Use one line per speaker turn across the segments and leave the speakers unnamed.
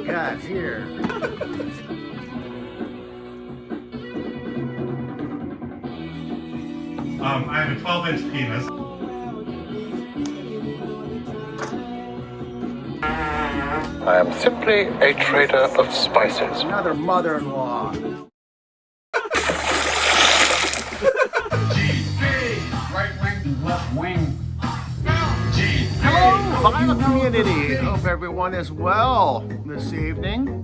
we got here?
I have a 12-inch penis.
I am simply a trader of spices.
Another mother-in-law.
Right wing, left wing.
Hello, vinyl community. Hope everyone is well this evening.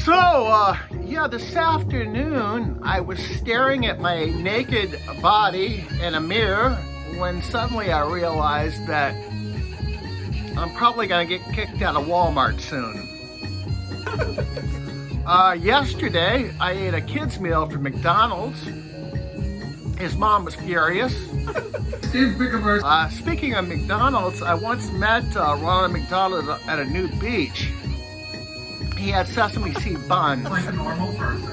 So, yeah, this afternoon I was staring at my naked body in a mirror when suddenly I realized that I'm probably gonna get kicked out of Walmart soon. Yesterday I ate a kid's meal from McDonald's. His mom was furious. Speaking of McDonald's, I once met Ronald McDonald at a nude beach. He had sesame seed buns.
Like a normal person.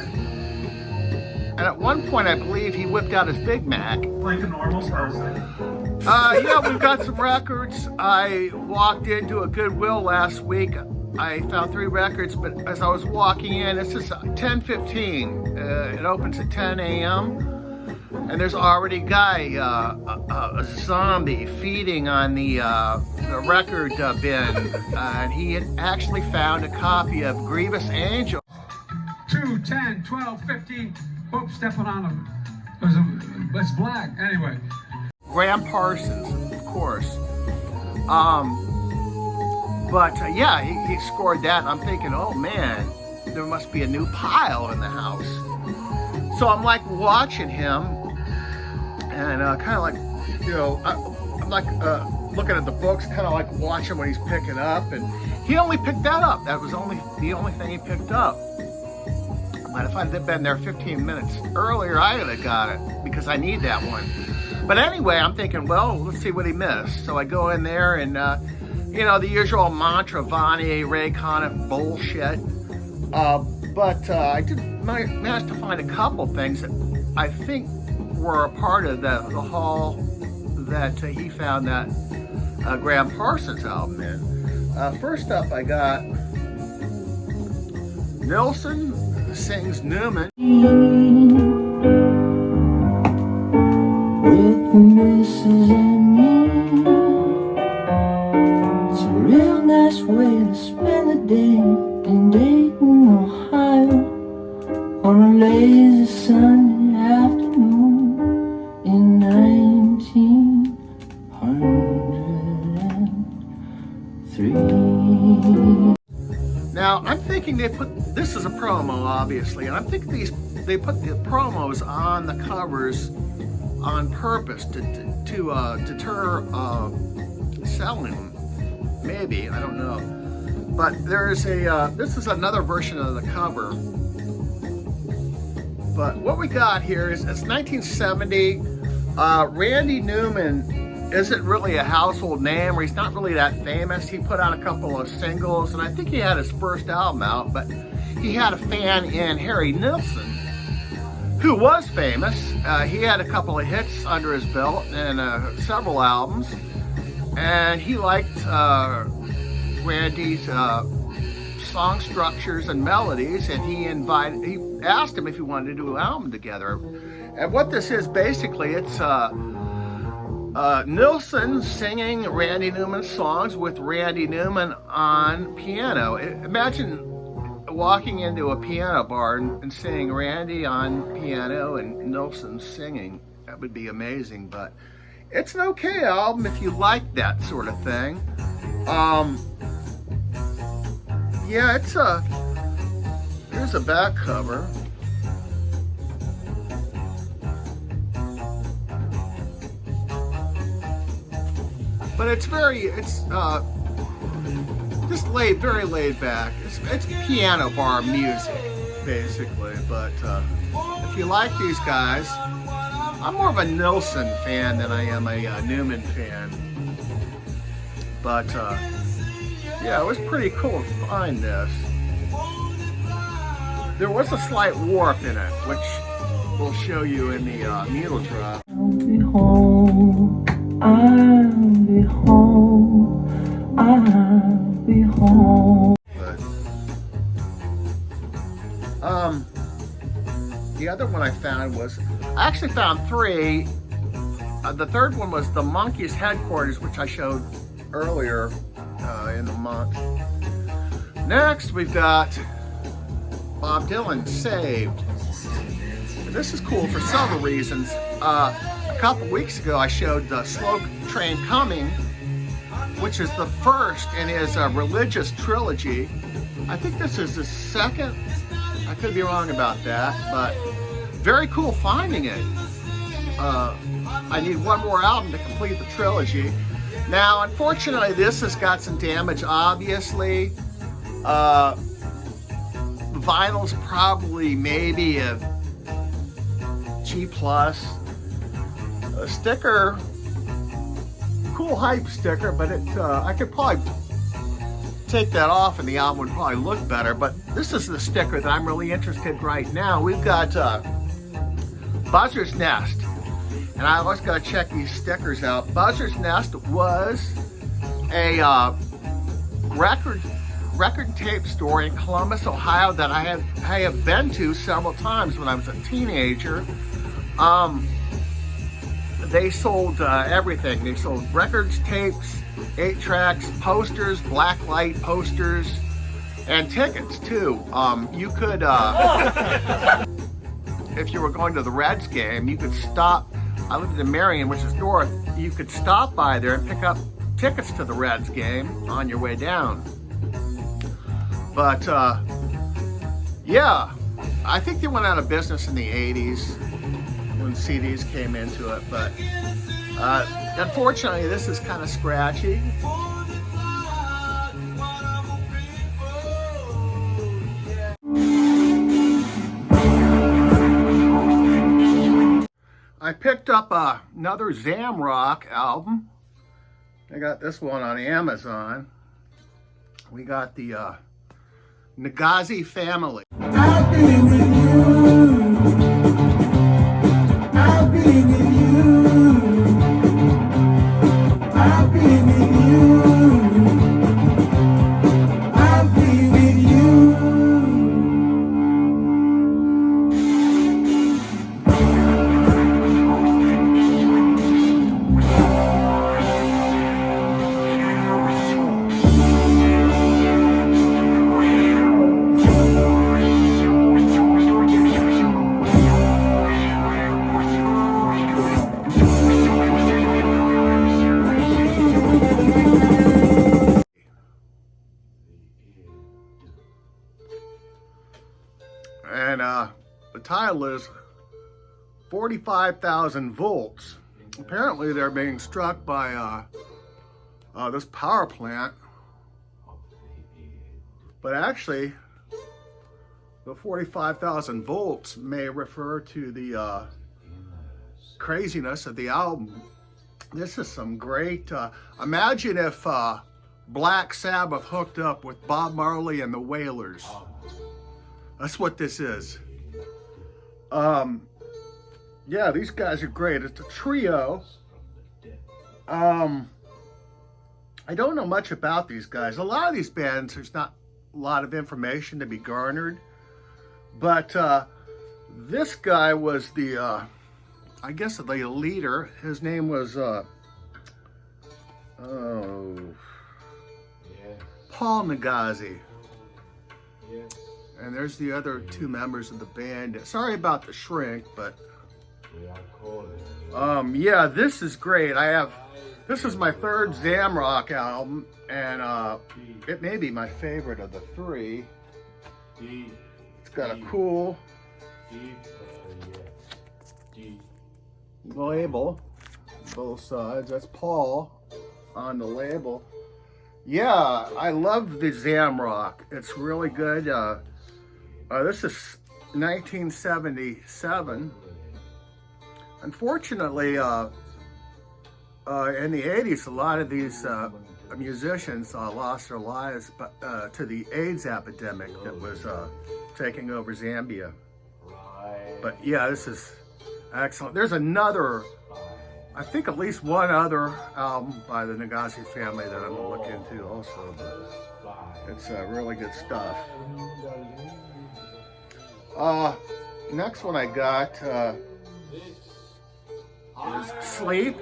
And at one point, I believe he whipped out his Big Mac.
Like a normal person.
Yeah, we've got some records. I walked into a Goodwill last week. I found 3 records, but as I was walking in, this is 10:15. It opens at 10 a.m. And there's already a guy, a zombie, feeding on the record bin. And he had actually found a copy of Grievous Angel.
2, 10, 12, 15. Whoop, stepping on him. It's black. Anyway.
Graham Parsons, of course. Yeah, he scored that. And I'm thinking, oh man, there must be a new pile in the house. So I'm like watching him. And kind of like, you know, I'm like looking at the books, kind of like watching what he's picking up. And he only picked that up. That was the only thing he picked up. But if I'd been there 15 minutes earlier, I would have got it because I need that one. But anyway, I'm thinking, well, let's see what he missed. So I go in there and, you know, the usual Mantra-Vani, Ray Conniff bullshit. But I did manage to find a couple things that I think were a part of the haul that he found that Graham Parsons album in. First up, I got Nilsson sings Newman.
With the missus and me, it's a real nice way to spend the day in Dayton, Ohio, on a lazy Sunday afternoon in 1903.
Now, I'm thinking this is a promo, obviously, and I'm thinking they put the promos on the covers on purpose to deter selling them. Maybe, I don't know. But there's this is another version of the cover. But what we got here is, it's 1970. Randy Newman isn't really a household name, or he's not really that famous. He put out a couple of singles, and I think he had his first album out, but he had a fan in Harry Nilsson, who was famous. He had a couple of hits under his belt and several albums, and he liked Randy's song structures and melodies, and he asked him if he wanted to do an album together. And what this is, basically, it's Nilsson singing Randy Newman's songs with Randy Newman on piano. Imagine walking into a piano bar and seeing Randy on piano and Nilsson singing. That would be amazing, but it's an okay album if you like that sort of thing. Yeah, here's a back cover. But it's just very laid back. It's piano bar music, basically. But if you like these guys, I'm more of a Nilsson fan than I am a Newman fan. But yeah, it was pretty cool to find this. There was a slight warp in it, which we'll show you in the needle drop.
I'll be home, I'll be home, I'll be home.
But other one I found was, I actually found three. The third one was the Monkeys headquarters, which I showed earlier in the month. Next, we've got Bob Dylan, Saved. And this is cool for several reasons. A couple weeks ago, I showed the Slow Train Coming, which is the first in his religious trilogy. I think this is the second. I could be wrong about that, but very cool finding it. I need one more album to complete the trilogy. Now, unfortunately, this has got some damage, obviously. The vinyl's probably maybe a G+. A sticker, cool hype sticker, but I could probably take that off and the album would probably look better. But this is the sticker that I'm really interested in right now. We've got Buzzard's Nest. And I always got to check these stickers out. Buzzard's Nest was a record tape store in Columbus, Ohio that I have been to several times when I was a teenager. They sold everything. They sold records, tapes, 8-tracks, posters, blacklight posters, and tickets too. You could, if you were going to the Reds game, you could stop. I lived in Marion, which is north. You could stop by there and pick up tickets to the Reds game on your way down. But yeah, I think they went out of business in the 80s when CDs came into it. But unfortunately, this is kind of scratchy. I picked up another Zamrock album. I got this one on Amazon. We got the Nagazi Family.
I've been with you. I've been with you. I've been with you. I've been with you.
And the title is 45,000 volts. Apparently they're being struck by this power plant. But actually, the 45,000 volts may refer to the craziness of the album. This is some great, imagine if Black Sabbath hooked up with Bob Marley and the Wailers. That's what this is. Yeah, these guys are great. It's a trio. I don't know much about these guys. A lot of these bands, there's not a lot of information to be garnered. But this guy was the, I guess the leader. His name was, Paul Nagazi. And there's the other two members of the band. Sorry about the shrink, but yeah, this is great. This is my third Zamrock album, and it may be my favorite of the three. It's got a cool label, both sides. That's Paul on the label. Yeah, I love the Zamrock. It's really good. This is 1977. Unfortunately, in the 80s, a lot of these musicians lost their lives to the AIDS epidemic that was taking over Zambia. But yeah, this is excellent. There's another, I think at least one other album by the Nagazi family that I'm going to look into also. But it's really good stuff. next one I got is Sleep.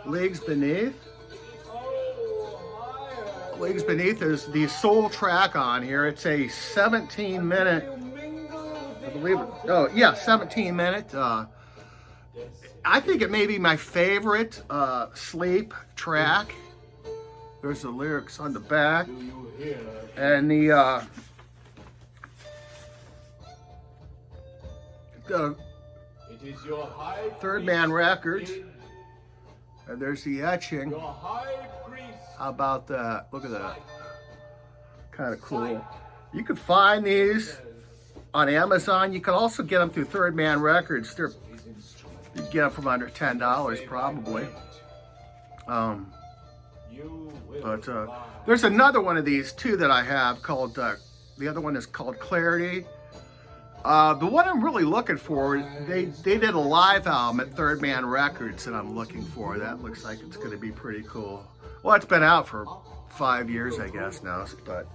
Leagues Beneath. Leagues Beneath is the sole track on here. It's a 17-minute, I believe, 17-minute. I think it may be my favorite Sleep track. There's the lyrics on the back. And the Third Man Records. And there's the etching. How about that? Look at that. Kind of cool. You can find these on Amazon. You can also get them through Third Man Records. You can get them from under $10 probably. But there's another one of these too that I have called, the other one is called Clarity. The one I'm really looking for, they did a live album at Third Man Records that I'm looking for. That looks like it's going to be pretty cool. Well, it's been out for 5 years, I guess, now, but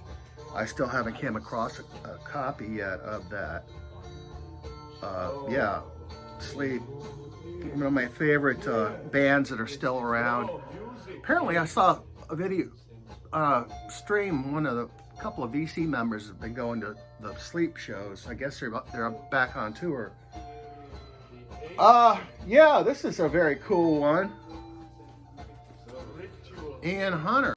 I still haven't came across a copy yet of that. Yeah, Sleep. One of my favorite bands that are still around. Apparently, I saw a video stream. One of the couple of VC members have been going to the Sleep shows. I guess they're back on tour. Yeah, this is a very cool one. Ian Hunter.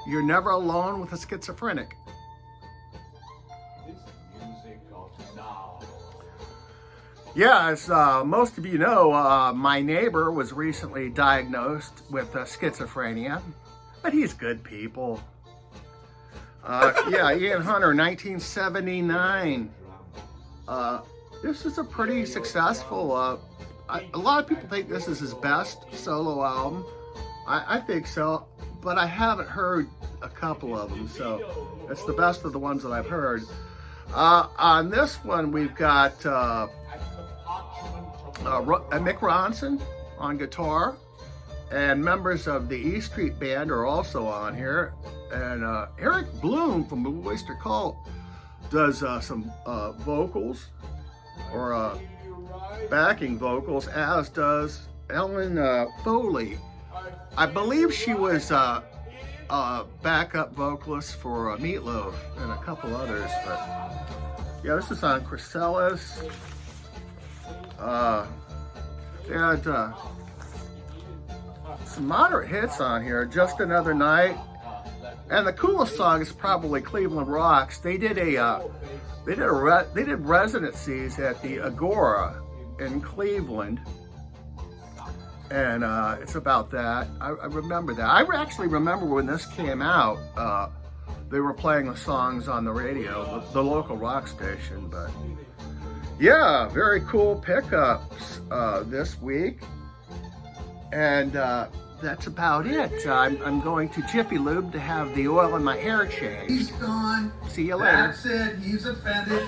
You're never alone with a schizophrenic. Yeah, as most of you know, my neighbor was recently diagnosed with schizophrenia, but he's good people. Yeah, Ian Hunter, 1979. This is a pretty successful, a lot of people think this is his best solo album. I think so, but I haven't heard a couple of them, so it's the best of the ones that I've heard. On this one, we've got Mick Ronson on guitar, and members of the E Street Band are also on here, and Eric Bloom from the Oyster Cult does some vocals, or backing vocals, as does Ellen Foley. I believe she was backup vocalist for Meatloaf and a couple others, but yeah, this is on Chrysalis. They had some moderate hits on here. Just Another Night, and the coolest song is probably Cleveland Rocks. They did residencies at the Agora in Cleveland. And it's about that. I remember that. I actually remember when this came out, they were playing the songs on the radio, the local rock station. But yeah, very cool pickups this week. And that's about it. I'm going to Jiffy Lube to have the oil in my hair changed.
He's gone.
See you later.
That's it. He's offended.